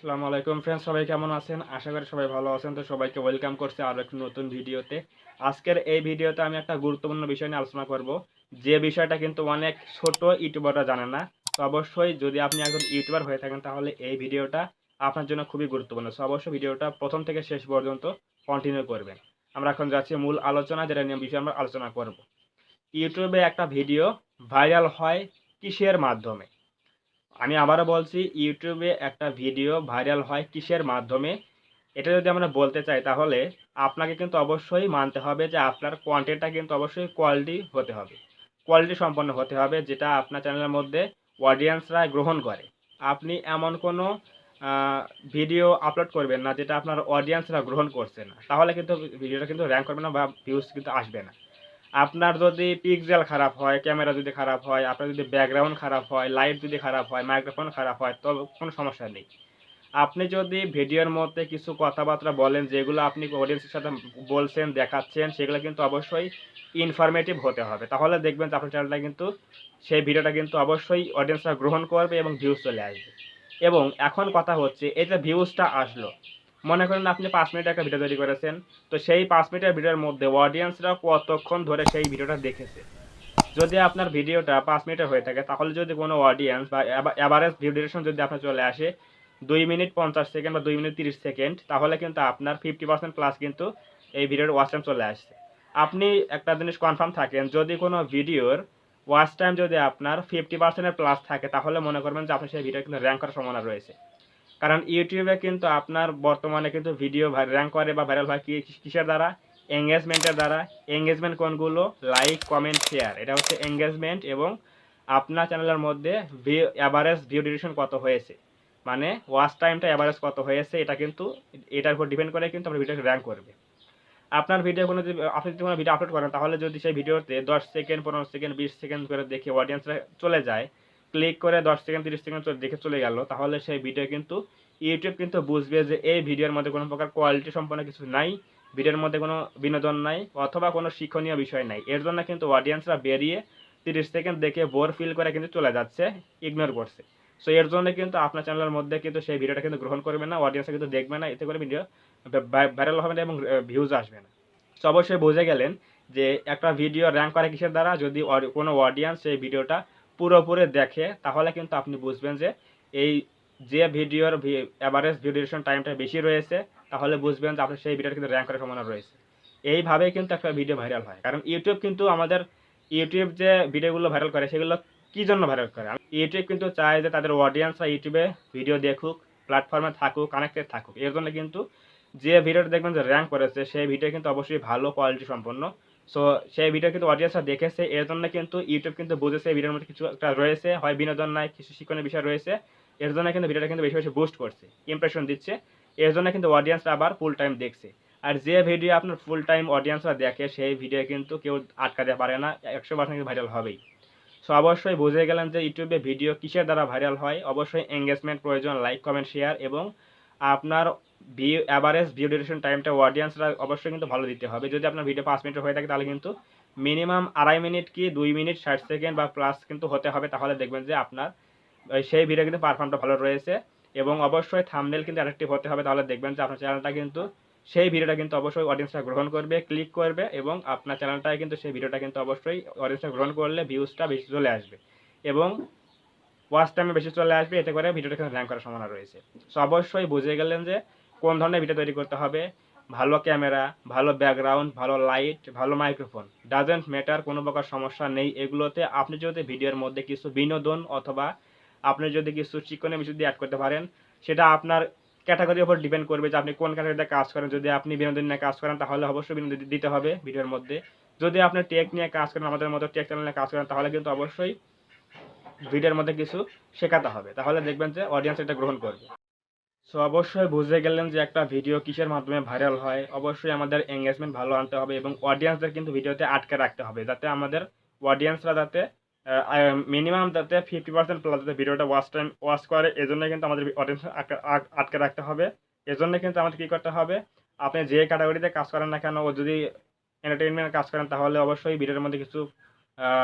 আসসালামু আলাইকুম ফ্রেন্ডস, সবাই কেমন আছেন? আশা করি সবাই ভালো আছেন। তো সবাইকে ওয়েলকাম করছি আরও একটি নতুন ভিডিওতে। আজকের এই ভিডিওতে আমি একটা গুরুত্বপূর্ণ বিষয় নিয়ে আলোচনা করব, যে বিষয়টা কিন্তু অনেক ছোট ইউটিউবাররা জানে না। তো অবশ্যই যদি আপনি একজন ইউটিউবার হয়ে থাকেন তাহলে এই ভিডিওটা আপনার জন্য খুবই গুরুত্বপূর্ণ। সো অবশ্যই ভিডিওটা প্রথম থেকে শেষ পর্যন্ত কন্টিনিউ করবেন। আমরা এখন যাচ্ছি মূল আলোচনা, যেটা নিয়ে বিষয়ে আমরা আলোচনা করব। ইউটিউবে একটা ভিডিও ভাইরাল হয় কিসের মাধ্যমে? আমি আবারও বলছি, ইউটিউবে একটা ভিডিও ভাইরাল হয় কিসের মাধ্যমে? এটা যদি আমরা বলতে চাই তাহলে আপনাকে কিন্তু অবশ্যই মানতে হবে যে আপনার কন্টেন্টটা কিন্তু অবশ্যই কোয়ালিটি হতে হবে। কোয়ালিটি সম্পন্ন হতে হবে, যেটা আপনার চ্যানেলের মধ্যে অডিয়েন্সরা গ্রহণ করে। আপনি এমন কোনো আ ভিডিও আপলোড করবেন না যেটা আপনার অডিয়েন্সরা গ্রহণ করছে না। তাহলে কিন্তু ভিডিওটা কিন্তু র‍্যাংক করবে না বা ভিউজ কিন্তু আসবে না। আপনার যদি পিক্সেল খারাপ হয়, ক্যামেরা যদি খারাপ হয়, আপনার যদি ব্যাকগ্রাউন্ড খারাপ হয়, লাইট যদি খারাপ হয়, মাইক্রোফোন খারাপ হয়, তবে কোনো সমস্যা নেই। আপনি যদি ভিডিওর মধ্যে কিছু কথাবার্তা বলেন যেগুলো আপনি অডিয়েন্সের সাথে বলছেন, দেখাচ্ছেন, সেগুলো কিন্তু অবশ্যই ইনফরমেটিভ হতে হবে। তাহলে দেখবেন যে আপনার চ্যানেলটা কিন্তু, সেই ভিডিওটা কিন্তু অবশ্যই অডিয়েন্সরা গ্রহণ করবে এবং ভিউজ চলে আসবে। এবং এখন কথা হচ্ছে, এই যে ভিউজটা আসলো, মনে করেন আপনি ৫ মিনিট একটা ভিডিও তৈরি করেছেন। তো সেই ৫ মিনিটের ভিডিওর মধ্যে অডিয়েন্সরা কতক্ষণ ধরে সেই ভিডিওটা দেখেছে? যদি আপনার ভিডিওটা ৫ মিনিটের হয়ে থাকে তাহলে যদি কোনো অডিয়েন্স বা এভারেজ ভিউ ডিউরেশন যদি আপনার চলে আসে ২ মিনিট ৫০ সেকেন্ড বা ২ মিনিট ৩০ সেকেন্ড, তাহলে কিন্তু আপনার 50% প্লাস কিন্তু এই ভিডিওর ওয়াচ টাইম চলে আসছে। আপনি একটা জিনিস কনফার্ম থাকেন, যদি কোনো ভিডিওর ওয়াচ টাইম যদি আপনার 50% এর প্লাস থাকে তাহলে মনে করবেন যে আপনার সেই ভিডিও কিন্তু র‍্যাংক করার সম্ভাবনা রয়েছে। কারণ ইউটিউবে কিন্তু আপনার বর্তমানে কিন্তু ভিডিও র‍্যাংক করে বা ভাইরাল হয় কিসের দ্বারা? এঙ্গেজমেন্টের দ্বারা। এঙ্গেজমেন্ট কোনগুলো? Like, comment, share. এটা হচ্ছে এঙ্গেজমেন্ট। এবং আপনার চ্যানেলের মধ্যে এভারেজ ভিউ ডিউরেশন কত হয়েছে, মানে ওয়াচ টাইমটা এভারেজ কত হয়েছে, এটা কিন্তু এটার উপর ডিপেন্ড করে কিন্তু আপনার ভিডিও র‍্যাংক করবে। আপনার ভিডিও কোনো যদি আপনি যদি কোনো ভিডিও আপলোড করেন তাহলে যদি সেই ভিডিওতে ১০ সেকেন্ড, ১৫ সেকেন্ড, ২০ সেকেন্ড করে দেখে অডিয়েন্সরা চলে যায়, ক্লিক করে ১০ সেকেন্ড, ৩০ সেকেন্ড দেখে চলে গেল, তাহলে সেই ভিডিও কিন্তু ইউটিউব কিন্তু বুঝবে যে এই ভিডিওর মধ্যে কোনো প্রকার কোয়ালিটি সম্পন্ন কিছু নাই, ভিডিওর মধ্যে কোনো বিনোদন নাই অথবা কোনো শিক্ষণীয় বিষয় নাই। এর জন্য কিন্তু অডিয়েন্সরা বেরিয়ে ৩০ সেকেন্ড দেখে বোর ফিল করে কিন্তু চলে যাচ্ছে, ইগনোর করছে। সো এর জন্য কিন্তু আপনার চ্যানেলের মধ্যে কিন্তু সেই ভিডিওটা কিন্তু গ্রহণ করবে না, অডিয়েন্সরা কিন্তু দেখবে না, এতে করে ভিডিও ভাইরাল হবে না এবং ভিউজ আসবে না। তো অবশ্যই বুঝে গেলেন যে একটা ভিডিও র‍্যাংক করে কিসের দ্বারা? যদি কোনো অডিয়েন্স সেই ভিডিওটা পুরোপুরি দেখে, তাহলে কিন্তু আপনি বুঝবেন যে এই যে ভিডিওর এভারেজ ভিউ ডিউরেশন টাইমটা বেশি রয়েছে, তাহলে বুঝবেন যে আপনার সেই ভিডিওটা কিন্তু র‍্যাংক করার সম্ভাবনা রয়েছে। এইভাবেই কিন্তু একটা ভিডিও ভাইরাল হয়। কারণ ইউটিউব কিন্তু আমাদের, ইউটিউব যে ভিডিওগুলো ভাইরাল করে সেগুলো কি জন্য ভাইরাল করে? ইউটিউব কিন্তু চায় যে তাদের অডিয়েন্সরা ইউটিউবে ভিডিও দেখুক, প্ল্যাটফর্মে থাকুক, কানেক্টেড থাকুক। এর জন্য কিন্তু যে ভিডিওটা দেখবেন যে র‍্যাংক করেছে সেই ভিডিও কিন্তু অবশ্যই ভালো কোয়ালিটি সম্পন্ন। সো সেই ভিডিও কিন্তু অডিয়েন্সরা দেখেছে, এর জন্য কিন্তু ইউটিউব কিন্তু বুঝেছে এই ভিডিওর মধ্যে কিছু একটা রয়েছে, হয় বিনোদন নাই, কিছু শিক্ষণীয় বিষয় রয়েছে। এর জন্য কিন্তু ভিডিওটা কিন্তু বেশি বুস্ট করছে, ইমপ্রেশন দিচ্ছে। এর জন্য কিন্তু অডিয়েন্সরা আবার ফুল টাইম দেখছে। আর যে ভিডিও আপনার ফুল টাইম অডিয়েন্সরা দেখে সেই ভিডিও কিন্তু কেউ আটকাতে পারে না, ১০০% কিন্তু ভাইরাল হবেই। সো অবশ্যই বুঝে গেলেন যে ইউটিউবে ভিডিও কিসের দ্বারা ভাইরাল হয়। অবশ্যই এঙ্গেজমেন্ট প্রয়োজন, লাইক, কমেন্ট, শেয়ার এবং আপনার এভারেজ ভিউ ডিউরেশন টাইমটা অডিয়েন্সরা অবশ্যই কিন্তু ভালো দিতে হবে। যদি আপনার ভিডিও ৫ মিনিটের হয়ে থাকে তাহলে কিন্তু মিনিমাম ২.৫ মিনিট কি ২ মিনিট ৬০ সেকেন্ড বা প্লাস কিন্তু হতে হবে। তাহলে দেখবেন যে আপনার সেই ভিডিও কিন্তু পারফর্মটা ভালো রয়েছে। এবং অবশ্যই থাম্বনেল কিন্তু অ্যাট্রাকটিভ হতে হবে। তাহলে দেখবেন যে আপনার চ্যানেলটা কিন্তু, সেই ভিডিওটা কিন্তু অবশ্যই অডিয়েন্সরা গ্রহণ করবে, ক্লিক করবে এবং আপনার চ্যানেলটায় কিন্তু সেই ভিডিওটা কিন্তু অবশ্যই অডিয়েন্সরা গ্রহণ করলে ভিউজটা বেশি চলে আসবে এবং ওয়াচ টাইমে বেশি চলে আসবে। এতে করে ভিডিওটা কিন্তু র‍্যাংক করার সম্ভাবনা রয়েছে। সো অবশ্যই বুঝে গেলেন যে কোন ধরনের ভিডিও তৈরি করতে হবে। ভালো ক্যামেরা, ভালো ব্যাকগ্রাউন্ড, ভালো লাইট, ভালো মাইক্রোফোন, ডাজন্ট ম্যাটার, কোনো প্রকার সমস্যা নেই এগুলোতে। আপনি যদি ভিডিওর মধ্যে কিছু বিনোদন অথবা আপনি যদি কিছু শিক্ষণীয় বিষয় দিয়ে অ্যাড করতে পারেন, সেটা আপনার ক্যাটাগরির উপর ডিপেন্ড করবে যে আপনি কোন ক্যাটাগরিতে কাজ করেন। যদি আপনি বিনোদন নিয়ে কাজ করেন তাহলে অবশ্যই বিনোদন দিতে হবে ভিডিওর মধ্যে। যদি আপনি টেক নিয়ে কাজ করেন, আমাদের মতো টেক চ্যানেল নিয়ে কাজ করেন, তাহলে কিন্তু অবশ্যই ভিডিওর মধ্যে কিছু শেখাতে হবে। তাহলে দেখবেন যে অডিয়েন্স এটা গ্রহণ করবে। সো অবশ্যই বুঝে গেলেন যে একটা ভিডিও কিসের মাধ্যমে ভাইরাল হয়। অবশ্যই আমাদের এঙ্গেজমেন্ট ভালো আনতে হবে এবং অডিয়েন্সদের কিন্তু ভিডিওতে আটকে রাখতে হবে, যাতে আমাদের অডিয়েন্সরা যাতে মিনিমাম যাতে 50% প্লাস যাতে ভিডিওটা ওয়াচ করে। এজন্য কিন্তু আমাদের অডিয়েন্স আটকে রাখতে হবে। এজন্য কিন্তু আমাদের কী করতে হবে? আপনি যে ক্যাটাগরিতে কাজ করেন না কেন, ও যদি এন্টারটেইনমেন্ট কাজ করেন তাহলে অবশ্যই ভিডিওর মধ্যে কিছু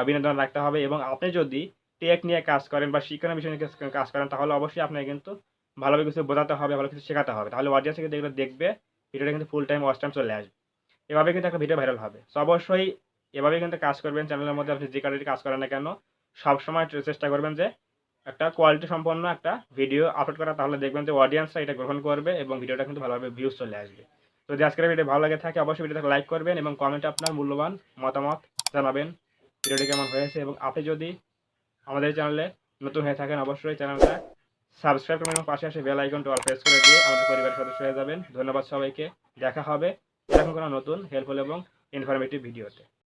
বিনোদন রাখতে হবে। এবং আপনি যদি টেক নিয়ে কাজ করেন বা শিক্ষণীয় বিষয় নিয়ে কাজ করেন তাহলে অবশ্যই আপনাকে কিন্তু ভালোভাবে কিছু বোঝাতে হবে, ভালো কিছু শেখাতে হবে। তাহলে অডিয়েন্স কিন্তু এগুলো দেখবে, ভিডিওটা কিন্তু ফুল টাইম ওয়াচ টাইম চলে আসবে। এভাবে কিন্তু একটা ভিডিও ভাইরাল হবে। সো অবশ্যই এভাবেই কিন্তু কাজ করবেন। চ্যানেলের মধ্যে আপনি যে কারোরই কাজ করেন না কেন, সবসময় চেষ্টা করবেন যে একটা কোয়ালিটি সম্পন্ন একটা ভিডিও আপলোড করা। তাহলে দেখবেন যে অডিয়েন্সরা এটা গ্রহণ করবে এবং ভিডিওটা কিন্তু ভালোভাবে ভিউজ চলে আসবে। তো যদি আজকের ভিডিও ভালো লাগে থাকে অবশ্যই ভিডিওটাকে লাইক করবেন এবং কমেন্টে আপনার মূল্যবান মতামত জানাবেন ভিডিওটি কেমন হয়েছে। এবং আপনি যদি আমাদের চ্যানেলে নতুন হয়ে থাকেন অবশ্যই চ্যানেলটা সাবস্ক্রাইব করবেন এবং পাশে আসে বেল আইকনটি অল প্রেস করে দিয়ে আমাদের পরিবারের সদস্য হয়ে যাবেন। ধন্যবাদ সবাইকে। দেখা হবে এরকম কোনো নতুন হেল্পফুল এবং ইনফরমেটিভ ভিডিওতে।